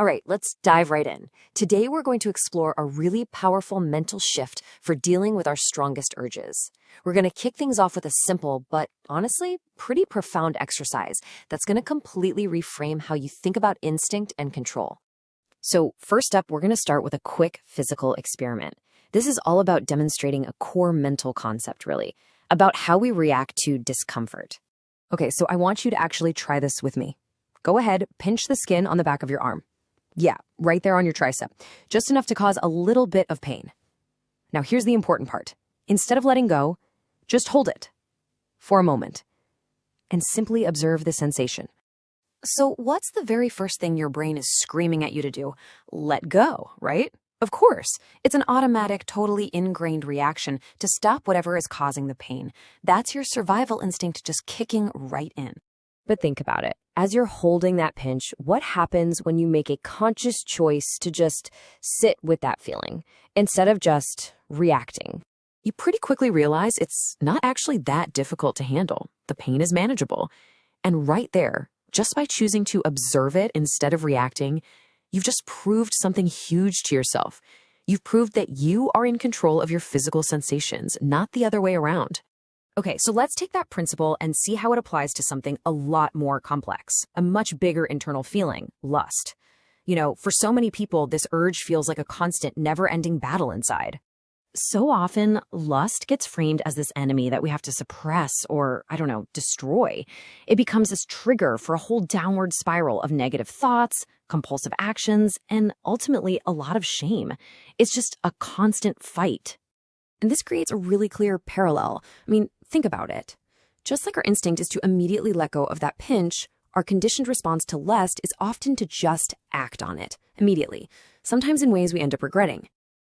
All right, let's dive right in. Today, we're going to explore a really powerful mental shift for dealing with our strongest urges. We're going to kick things off with a simple, but honestly, pretty profound exercise that's going to completely reframe how you think about instinct and control. So first up, we're going to start with a quick physical experiment. This is all about demonstrating a core mental concept, really, about how we react to discomfort. Okay, so I want you to actually try this with me. Go ahead, pinch the skin on the back of your arm. Yeah, right there on your tricep, just enough to cause a little bit of pain. Now here's the important part. Instead of letting go, just hold it for a moment and simply observe the sensation. So what's the very first thing your brain is screaming at you to do? Let go, right? Of course, it's an automatic, totally ingrained reaction to stop whatever is causing the pain. That's your survival instinct just kicking right in. But think about it. As you're holding that pinch, what happens when you make a conscious choice to just sit with that feeling instead of just reacting? You pretty quickly realize it's not actually that difficult to handle. The pain is manageable. And right there, just by choosing to observe it instead of reacting, you've just proved something huge to yourself. You've proved that you are in control of your physical sensations, not the other way around. Okay, so let's take that principle and see how it applies to something a lot more complex, a much bigger internal feeling, lust. You know, for so many people, this urge feels like a constant, never-ending battle inside. So often, lust gets framed as this enemy that we have to suppress or, destroy. It becomes this trigger for a whole downward spiral of negative thoughts, compulsive actions, and ultimately a lot of shame. It's just a constant fight. And this creates a really clear parallel. Think about it. Just like our instinct is to immediately let go of that pinch, our conditioned response to lust is often to just act on it immediately, sometimes in ways we end up regretting.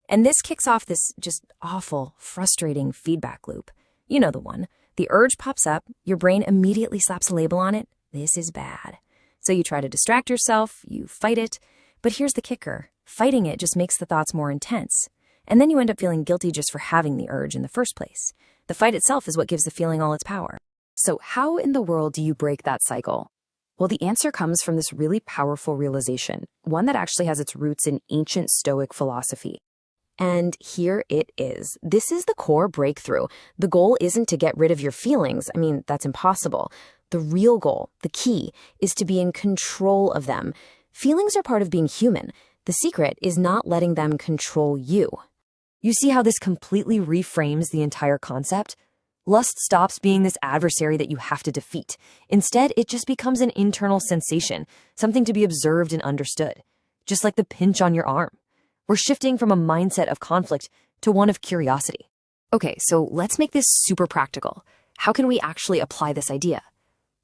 And this kicks off this just awful, frustrating feedback loop. You know the one. The urge pops up, your brain immediately slaps a label on it. This is bad. So you try to distract yourself, you fight it. But here's the kicker. Fighting it just makes the thoughts more intense. And then you end up feeling guilty just for having the urge in the first place. The fight itself is what gives the feeling all its power. So how in the world do you break that cycle? Well, the answer comes from this really powerful realization, one that actually has its roots in ancient Stoic philosophy. And here it is. This is the core breakthrough. The goal isn't to get rid of your feelings. That's impossible. The real goal, the key, is to be in control of them. Feelings are part of being human. The secret is not letting them control you. You see how this completely reframes the entire concept? Lust stops being this adversary that you have to defeat. Instead, it just becomes an internal sensation, something to be observed and understood. Just like the pinch on your arm. We're shifting from a mindset of conflict to one of curiosity. Okay, so let's make this super practical. How can we actually apply this idea?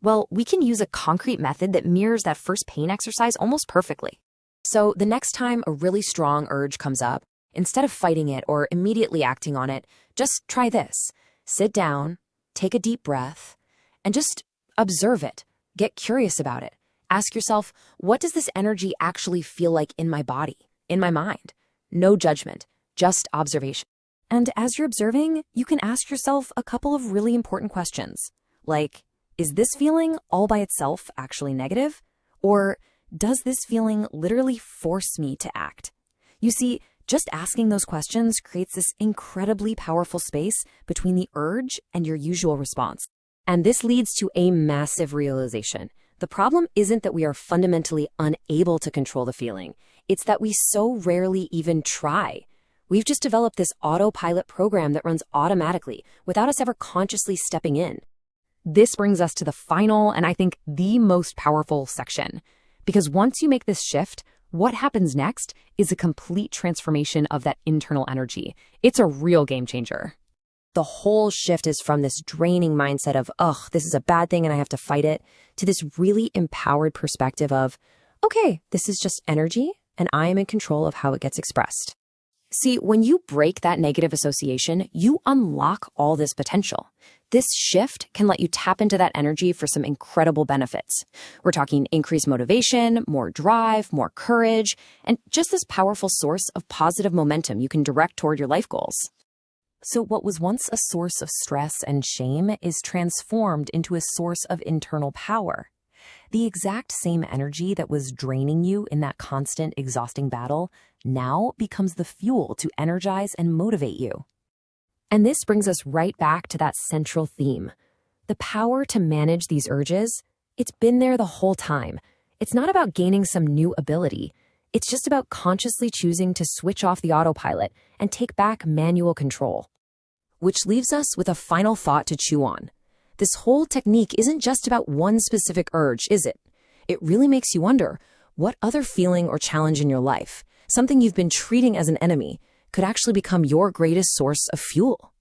Well, we can use a concrete method that mirrors that first pain exercise almost perfectly. So the next time a really strong urge comes up, instead of fighting it or immediately acting on it, just try this. Sit down, take a deep breath, and just observe it. Get curious about it. Ask yourself, what does this energy actually feel like in my body, in my mind? No judgment, just observation. And as you're observing, you can ask yourself a couple of really important questions. Like, is this feeling all by itself actually negative? Or does this feeling literally force me to act? You see, just asking those questions creates this incredibly powerful space between the urge and your usual response. And this leads to a massive realization. The problem isn't that we are fundamentally unable to control the feeling. It's that we so rarely even try. We've just developed this autopilot program that runs automatically without us ever consciously stepping in. This brings us to the final and I think the most powerful section. Because once you make this shift, what happens next is a complete transformation of that internal energy. It's a real game changer. The whole shift is from this draining mindset of, this is a bad thing and I have to fight it, to this really empowered perspective of, okay, this is just energy and I am in control of how it gets expressed. See, when you break that negative association, you unlock all this potential. This shift can let you tap into that energy for some incredible benefits. We're talking increased motivation, more drive, more courage, and just this powerful source of positive momentum you can direct toward your life goals. So what was once a source of stress and shame is transformed into a source of internal power. The exact same energy that was draining you in that constant, exhausting battle now becomes the fuel to energize and motivate you. And this brings us right back to that central theme. The power to manage these urges, it's been there the whole time. It's not about gaining some new ability. It's just about consciously choosing to switch off the autopilot and take back manual control. Which leaves us with a final thought to chew on. This whole technique isn't just about one specific urge, is it? It really makes you wonder, what other feeling or challenge in your life, something you've been treating as an enemy, could actually become your greatest source of fuel?